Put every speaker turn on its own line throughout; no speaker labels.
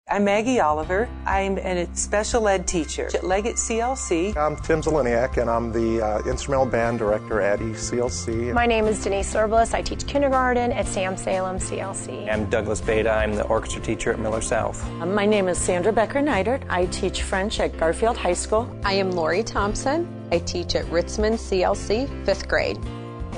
I'm Maggie Oliver. I'm a special ed teacher at Leggett CLC.
I'm Tim Zeleniak, and I'm the instrumental band director at ECLC.
My name is Denise Serbalis. I teach kindergarten at Sam Salem CLC.
I'm Douglas Beta. I'm the orchestra teacher at Miller South.
My name is Sandra Becker-Neidert. I teach French at Garfield High School.
I am Lori Thompson. I teach at Ritzman CLC, 5th grade.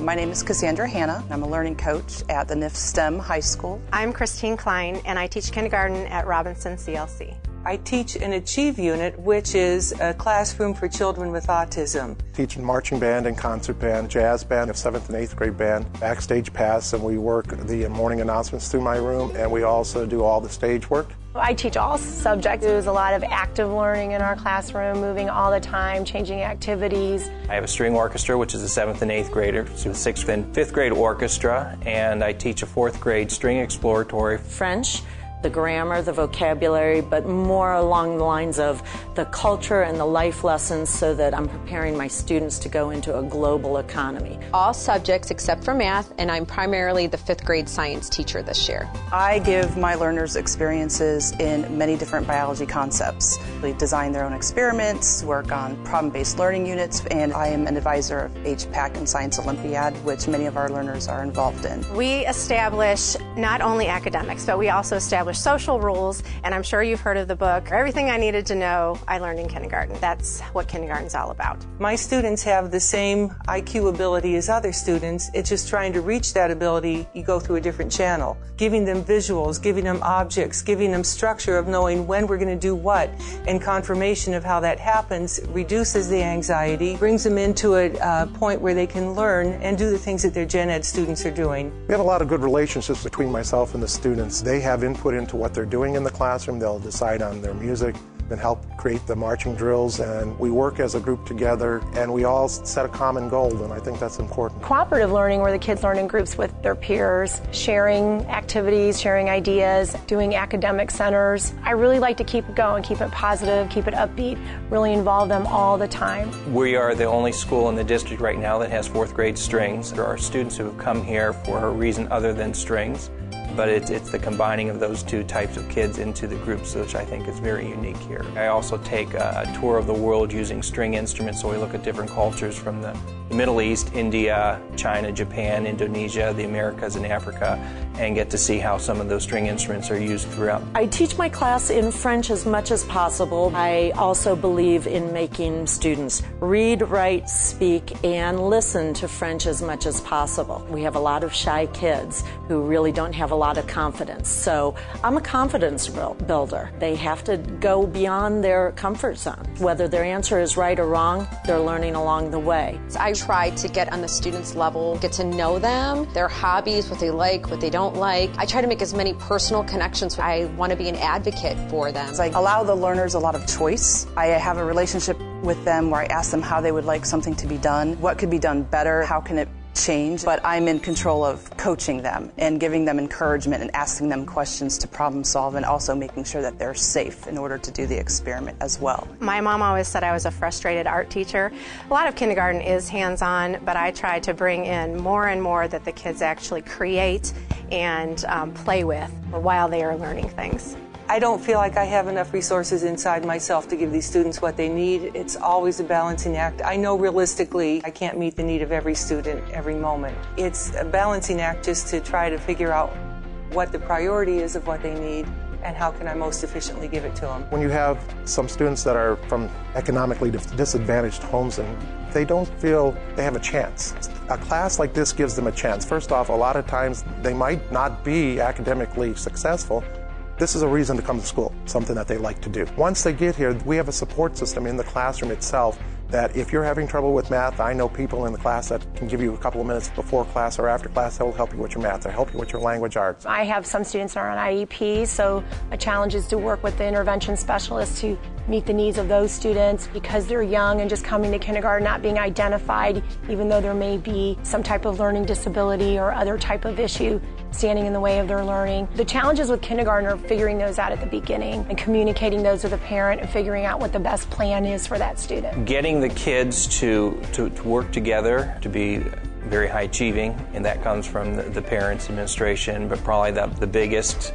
My name is Cassandra Hanna. I'm a learning coach at the NIHF-STEM High School.
I'm Christine Klein, and I teach kindergarten at Robinson CLC.
I teach an Achieve unit, which is a classroom for children with autism.
Teaching marching band and concert band, jazz band, 7th and 8th grade band, backstage pass, and we work the morning announcements through my room, and we also do all the stage work.
I teach all subjects. There's a lot of active learning in our classroom, moving all the time, changing activities.
I have a string orchestra, which is a 7th and 8th grader, so 6th and 5th grade orchestra, and I teach a 4th grade string exploratory.
French, the grammar, the vocabulary, but more along the lines of the culture and the life lessons so that I'm preparing my students to go into a global economy.
All subjects except for math, and I'm primarily the 5th grade science teacher this year.
I give my learners experiences in many different biology concepts. They design their own experiments, work on problem-based learning units, and I am an advisor of HPAC and Science Olympiad, which many of our learners are involved in.
We establish not only academics, but we also establish social rules, and I'm sure you've heard of the book, Everything I Needed to Know, I Learned in Kindergarten. That's what kindergarten's all about.
My students have the same IQ ability as other students. It's just trying to reach that ability, you go through a different channel. Giving them visuals, giving them objects, giving them structure of knowing when we're going to do what, and confirmation of how that happens reduces the anxiety, brings them into a point where they can learn and do the things that their gen ed students are doing.
We have a lot of good relationships between myself and the students. They have input into what they're doing in the classroom. They'll decide on their music and help create the marching drills, and we work as a group together, and we all set a common goal, and I think that's important.
Cooperative learning, where the kids learn in groups with their peers, sharing activities, sharing ideas, doing academic centers. I really like to keep it going, keep it positive, keep it upbeat, really involve them all the time.
We are the only school in the district right now that has 4th grade strings. There are students who have come here for a reason other than strings, but it's the combining of those two types of kids into the groups, which I think is very unique here. I also take a tour of the world using string instruments, so we look at different cultures from the Middle East, India, China, Japan, Indonesia, the Americas, and Africa, and get to see how some of those string instruments are used throughout.
I teach my class in French as much as possible. I also believe in making students read, write, speak, and listen to French as much as possible. We have a lot of shy kids who really don't have a lot of confidence, so I'm a confidence builder. They have to go beyond their comfort zone. Whether their answer is right or wrong, they're learning along the way.
So I try to get on the students' level, get to know them, their hobbies, what they like, what they don't like. I try to make as many personal connections. I want to be an advocate for them.
I allow the learners a lot of choice. I have a relationship with them where I ask them how they would like something to be done, what could be done better, how can it change, but I'm in control of coaching them and giving them encouragement and asking them questions to problem solve, and also making sure that they're safe in order to do the experiment as well.
My mom always said I was a frustrated art teacher. A lot of kindergarten is hands-on, but I try to bring in more and more that the kids actually create and play with while they are learning things.
I don't feel like I have enough resources inside myself to give these students what they need. It's always a balancing act. I know realistically I can't meet the need of every student every moment. It's a balancing act just to try to figure out what the priority is of what they need and how can I most efficiently give it to them.
When you have some students that are from economically disadvantaged homes and they don't feel they have a chance, a class like this gives them a chance. First off, a lot of times they might not be academically successful. This is a reason to come to school, something that they like to do. Once they get here, we have a support system in the classroom itself that if you're having trouble with math, I know people in the class that can give you a couple of minutes before class or after class that will help you with your math or help you with your language arts.
I have some students that are on IEP, so a challenge is to work with the intervention specialists to meet the needs of those students because they're young and just coming to kindergarten, not being identified, even though there may be some type of learning disability or other type of issue standing in the way of their learning. The challenges with kindergarten are figuring those out at the beginning and communicating those with the parent and figuring out what the best plan is for that student.
Getting the kids to work together, to be very high achieving, and that comes from the parents, administration, but probably the biggest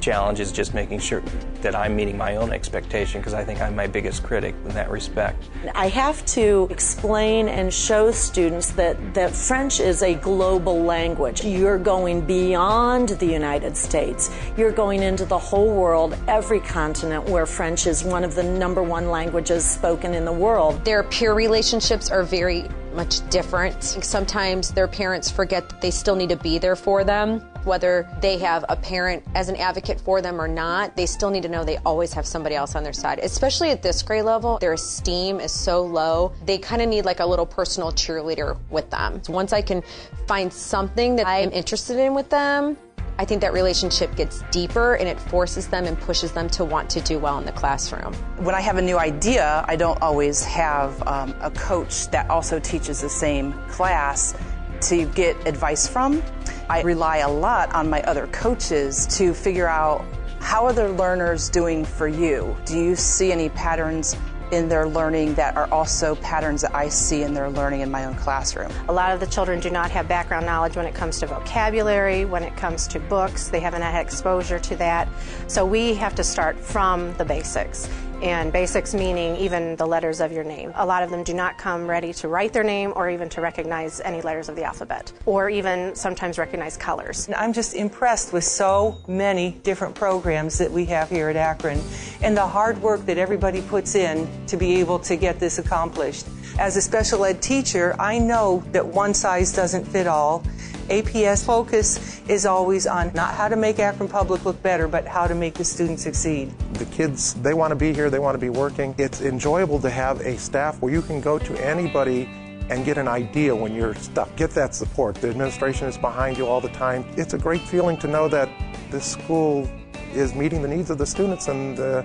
challenge is just making sure that I'm meeting my own expectation, because I think I'm my biggest critic in that respect.
I have to explain and show students that French is a global language. You're going beyond the United States. You're going into the whole world, every continent where French is one of the #1 languages spoken in the world.
Their peer relationships are very much different. Sometimes their parents forget that they still need to be there for them. Whether they have a parent as an advocate for them or not, they still need to know they always have somebody else on their side. Especially at this grade level, their esteem is so low, they kind of need like a little personal cheerleader with them. Once I can find something that I'm interested in with them, I think that relationship gets deeper and it forces them and pushes them to want to do well in the classroom.
When I have a new idea, I don't always have a coach that also teaches the same class to get advice from. I rely a lot on my other coaches to figure out, how are the learners doing for you? Do you see any patterns in their learning that are also patterns that I see in their learning in my own classroom?
A lot of the children do not have background knowledge when it comes to vocabulary, when it comes to books. They haven't had exposure to that. So we have to start from the basics. And basics meaning even the letters of your name. A lot of them do not come ready to write their name or even to recognize any letters of the alphabet, or even sometimes recognize colors.
I'm just impressed with so many different programs that we have here at Akron and the hard work that everybody puts in to be able to get this accomplished. As a special ed teacher, I know that one size doesn't fit all. APS focus is always on not how to make Akron Public look better, but how to make the students succeed.
The kids, they want to be here, they want to be working. It's enjoyable to have a staff where you can go to anybody and get an idea when you're stuck. Get that support. The administration is behind you all the time. It's a great feeling to know that this school is meeting the needs of the students, and the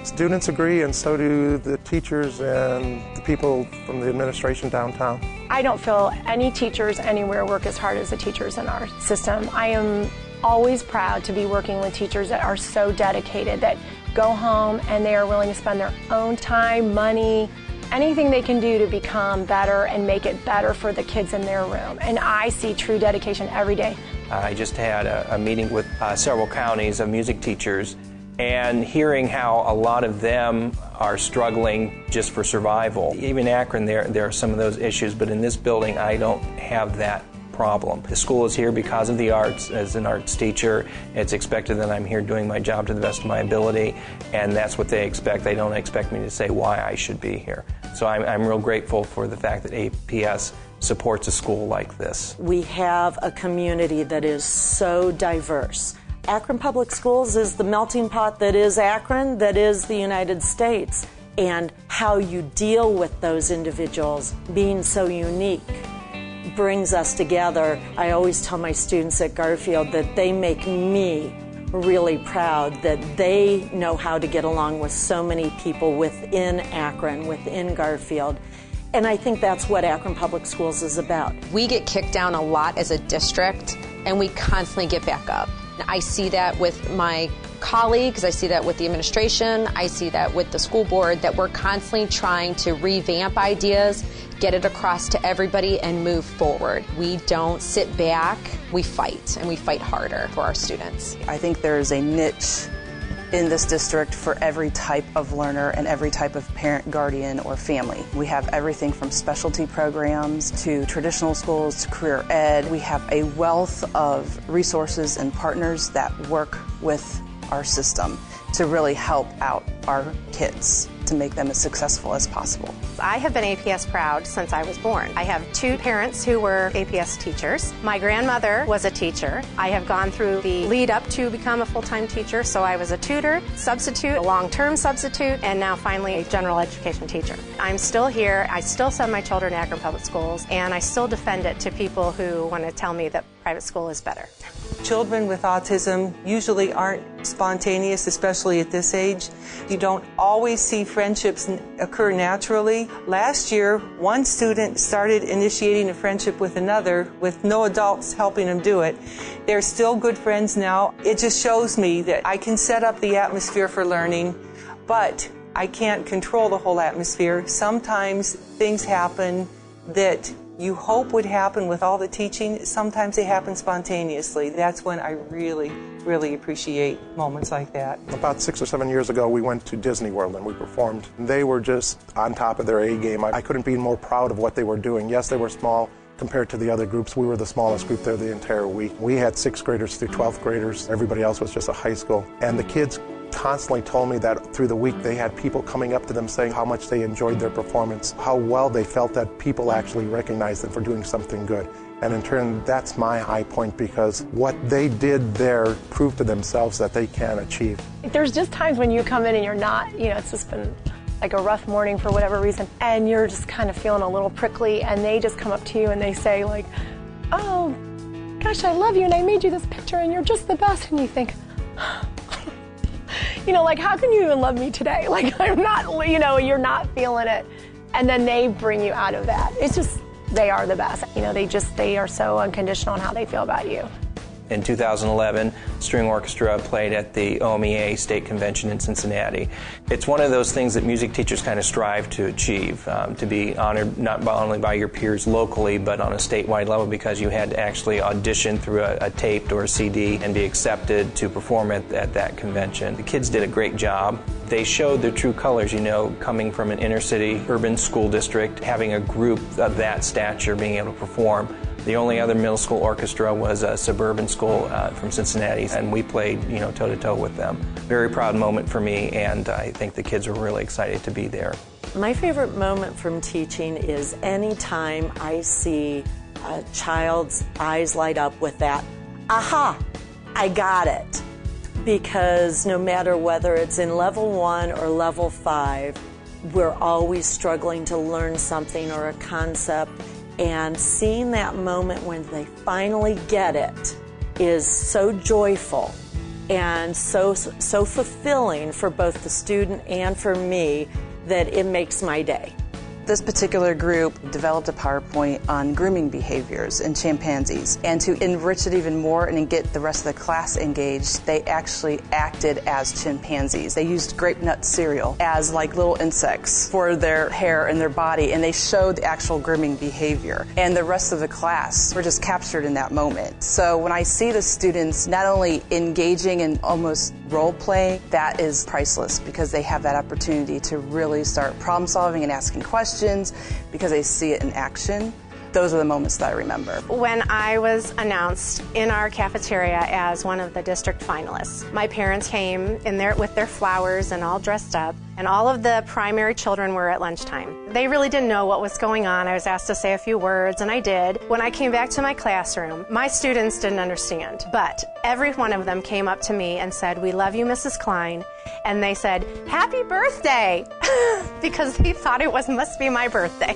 students agree, and so do the teachers and the people from the administration downtown.
I don't feel any teachers anywhere work as hard as the teachers in our system. I am always proud to be working with teachers that are so dedicated, that go home and they are willing to spend their own time, money, anything they can do to become better and make it better for the kids in their room. And I see true dedication every day.
I just had a meeting with several counties of music teachers, and hearing how a lot of them are struggling just for survival. Even Akron, there are some of those issues, but in this building, I don't have that problem. The school is here because of the arts. As an arts teacher, it's expected that I'm here doing my job to the best of my ability, and that's what they expect. They don't expect me to say why I should be here. So I'm real grateful for the fact that APS supports a school like this.
We have a community that is so diverse. Akron Public Schools is the melting pot that is Akron, that is the United States. And how you deal with those individuals being so unique brings us together. I always tell my students at Garfield that they make me really proud that they know how to get along with so many people within Akron, within Garfield. And I think that's what Akron Public Schools is about.
We get kicked down a lot as a district, and we constantly get back up. I see that with my colleagues, I see that with the administration, I see that with the school board, that we're constantly trying to revamp ideas, get it across to everybody, and move forward. We don't sit back, we fight, and we fight harder for our students.
I think there is a niche in this district for every type of learner and every type of parent, guardian, or family. We have everything from specialty programs to traditional schools to career ed. We have a wealth of resources and partners that work with our system to really help out our kids to make them as successful as possible.
I have been APS proud since I was born. I have two parents who were APS teachers. My grandmother was a teacher. I have gone through the lead up to become a full-time teacher, so I was a tutor, substitute, a long-term substitute, and now finally a general education teacher. I'm still here. I still send my children to Akron Public Schools, and I still defend it to people who want to tell me that private school is better.
Children with autism usually aren't spontaneous, especially at this age. You don't always see friendships occur naturally. Last year, one student started initiating a friendship with another with no adults helping them do it. They're still good friends now. It just shows me that I can set up the atmosphere for learning, but I can't control the whole atmosphere. Sometimes things happen that you hope would happen with all the teaching. Sometimes they happen spontaneously. That's when I really, really appreciate moments like that.
About 6 or 7 years ago, we went to Disney World and we performed. They were just on top of their A game. I couldn't be more proud of what they were doing. Yes, they were small compared to the other groups. We were the smallest group there the entire week. We had 6th graders through 12th graders. Everybody else was just a high school. And the kids constantly told me that through the week they had people coming up to them saying how much they enjoyed their performance, how well they felt that people actually recognized them for doing something good. And in turn, that's my high point, because what they did there proved to themselves that they can achieve.
There's just times when you come in and you're not, it's just been like a rough morning for whatever reason, and you're just kind of feeling a little prickly, and they just come up to you and they say like, oh, gosh, I love you, and I made you this picture, and you're just the best. And you think, like, how can you even love me today? Like, I'm not, you're not feeling it. And then they bring you out of that. It's just, they are the best. They are so unconditional in how they feel about you.
In 2011, string orchestra played at the OMEA State Convention in Cincinnati. It's one of those things that music teachers kind of strive to achieve, to be honored not only by your peers locally, but on a statewide level, because you had to actually audition through a taped or a CD and be accepted to perform at that convention. The kids did a great job. They showed their true colors, coming from an inner city urban school district, having a group of that stature being able to perform. The only other middle school orchestra was a suburban school from Cincinnati, and we played, toe-to-toe with them. Very proud moment for me, and I think the kids were really excited to be there.
My favorite moment from teaching is any time I see a child's eyes light up with that, aha, I got it. Because no matter whether it's in level 1 or level 5, we're always struggling to learn something or a concept. And seeing that moment when they finally get it is so joyful and so fulfilling for both the student and for me that it makes my day.
This particular group developed a PowerPoint on grooming behaviors in chimpanzees. And to enrich it even more and get the rest of the class engaged, they actually acted as chimpanzees. They used grape nut cereal as like little insects for their hair and their body, and they showed the actual grooming behavior. And the rest of the class were just captured in that moment. So when I see the students not only engaging and almost role-playing, that is priceless, because they have that opportunity to really start problem solving and asking questions because they see it in action. Those are the moments that I remember.
When I was announced in our cafeteria as one of the district finalists, my parents came in there with their flowers and all dressed up, and all of the primary children were at lunchtime. They really didn't know what was going on. I was asked to say a few words, and I did. When I came back to my classroom, my students didn't understand, but every one of them came up to me and said, "We love you, Mrs. Klein," and they said, "Happy birthday," because they thought it must be my birthday.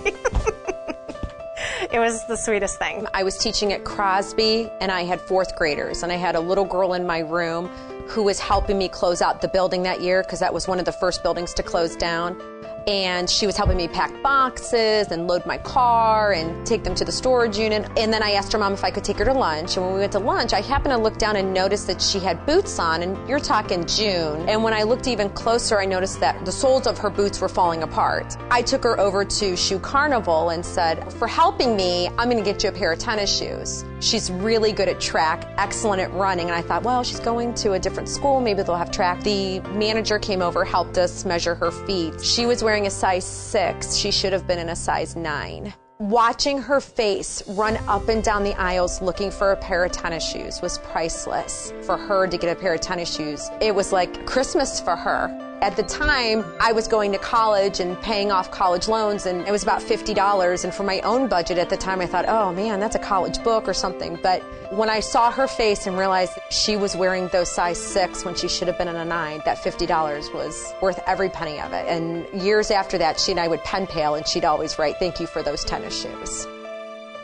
It was the sweetest thing.
I was teaching at Crosby, and I had 4th graders, and I had a little girl in my room who was helping me close out the building that year, because that was one of the first buildings to close down. And she was helping me pack boxes and load my car and take them to the storage unit. And then I asked her mom if I could take her to lunch. And when we went to lunch, I happened to look down and notice that she had boots on, and you're talking June. And when I looked even closer, I noticed that the soles of her boots were falling apart. I took her over to Shoe Carnival and said, "For helping me, I'm going to get you a pair of tennis shoes." She's really good at track, excellent at running, and I thought, well, she's going to a different school, maybe they'll have track. The manager came over, helped us measure her feet. She was wearing a size 6. She should have been in a size 9. Watching her face run up and down the aisles looking for a pair of tennis shoes was priceless. For her to get a pair of tennis shoes, it was like Christmas for her. At the time, I was going to college and paying off college loans, and it was about $50. And for my own budget at the time, I thought, oh man, that's a college book or something. But when I saw her face and realized that she was wearing those size 6 when she should have been in a 9, that $50 was worth every penny of it. And years after that, she and I would pen pal, and she'd always write, "Thank you for those tennis shoes."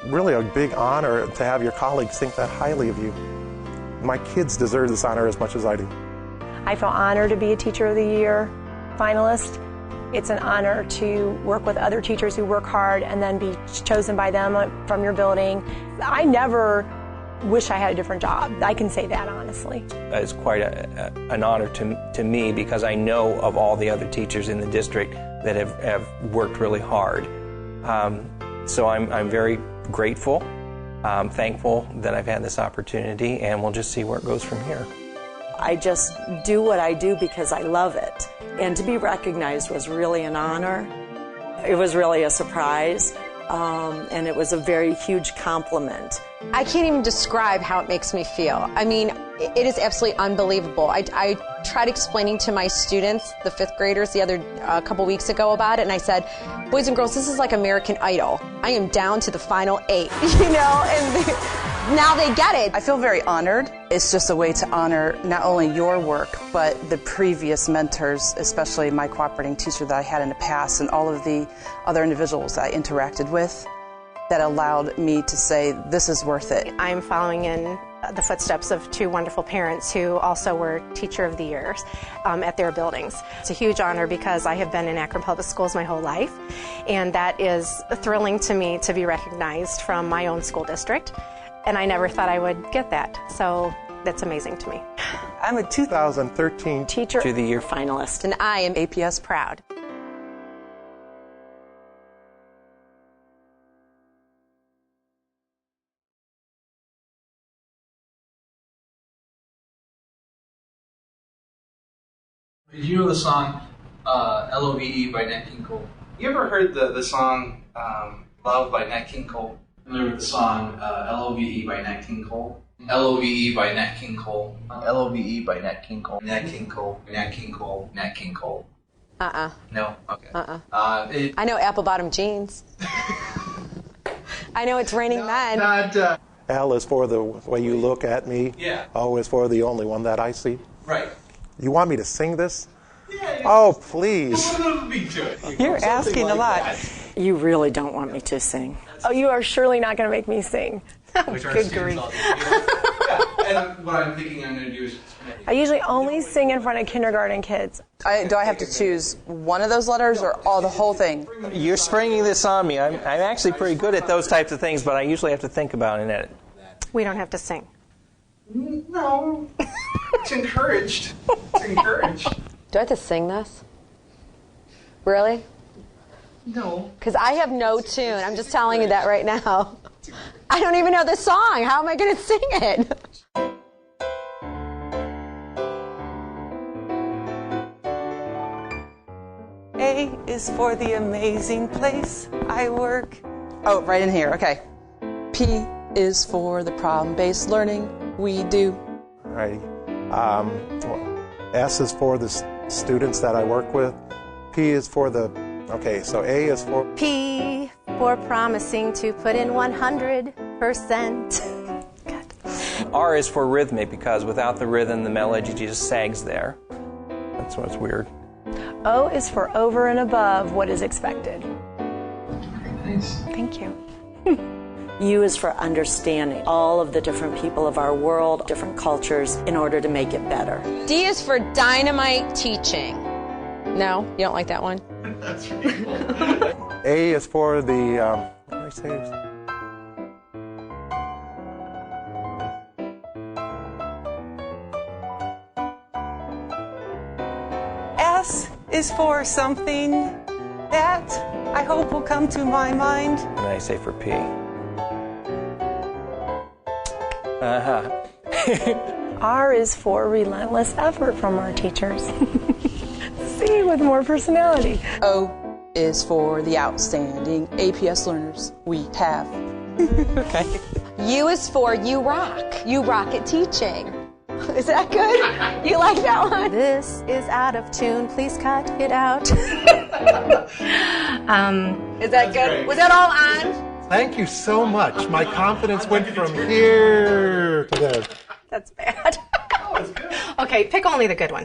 Really a big honor to have your colleagues think that highly of you. My kids deserve this honor as much as I do.
I feel honored to be a Teacher of the Year finalist. It's an honor to work with other teachers who work hard and then be chosen by them from your building. I never wish I had a different job. I can say that honestly.
It's quite an honor to me, because I know of all the other teachers in the district that have worked really hard. So I'm very grateful, thankful that I've had this opportunity, and we'll just see where it goes from here.
I just do what I do because I love it. And to be recognized was really an honor. It was really a surprise, and it was a very huge compliment.
I can't even describe how it makes me feel. I mean, it is absolutely unbelievable. I tried explaining to my students, the 5th graders, a couple weeks ago about it, and I said, boys and girls, this is like American Idol. I am down to the final 8, and now they get it.
I feel very honored. It's just a way to honor not only your work, but the previous mentors, especially my cooperating teacher that I had in the past and all of the other individuals that I interacted with that allowed me to say, this is worth it.
I'm following in the footsteps of 2 wonderful parents who also were Teacher of the Years at their buildings. It's a huge honor because I have been in Akron Public Schools my whole life, and that is thrilling to me to be recognized from my own school district, and I never thought I would get that, so that's amazing to me.
I'm a
2013
Teacher
of the Year
finalist.
And I am
APS proud.
Did you know the song L.O.V.E. by Nat King Cole? You ever heard the song Love by Nat King Cole? Remember the song L.O.V.E. by Nat King Cole? L.O.V.E. by Nat King Cole. L.O.V.E. by Nat King Cole. Nat King Cole. Nat King Cole. Nat King Cole.
No?
Okay.
I know apple bottom jeans. I know it's raining men.
Not,
L is for the way you look at me.
Yeah.
O is for the only one that I see.
right.
You want me to sing this?
Yeah,
Oh, please.
a little beat to it.
You're asking a lot.
You really don't want me to sing.
Oh, you are surely not going to make me sing.
Which our
Good
students
grief.
all do. Yeah, and what I'm thinking I'm going to do is...
I usually only sing in front of kindergarten kids.
Do I have to choose one of those letters or the whole thing?
You're springing this on me. I'm actually pretty good at those types of things, but I usually have to think about it and edit.
We don't have to sing.
No. It's encouraged. It's encouraged.
Do I have to sing this? Really?
No.
Because I have no tune. I'm just telling you that right now. I don't even know the song. How am I going to sing it?
A is for the amazing place I work.
Oh, right in here. Okay. P is for the problem-based learning we do.
Right. S is for the students that I work with. P is for the, okay, so A is for...
P for promising to put in 100%.
R is for rhythmic, because without the rhythm, the melody just sags there. That's what's weird.
O is for over and above what is expected.
Nice.
Thank you.
U is for understanding all of the different people of our world, different cultures, in order to make it better.
D is for dynamite teaching. No? You don't like that one?
That's really cool.
A is for the, what did I say?
S is for something that I hope will come to my mind.
And I say for P.
R is for relentless effort from our teachers. C with more personality.
O is for the outstanding APS learners we have.
Okay.
U is for you rock. You rock at teaching. Is that good? You like that one?
This is out of tune. Please cut it out.
Is that good?
great.
Was that all on?
Thank you so much. My confidence went from here to there.
That's bad. Okay, pick only the good one.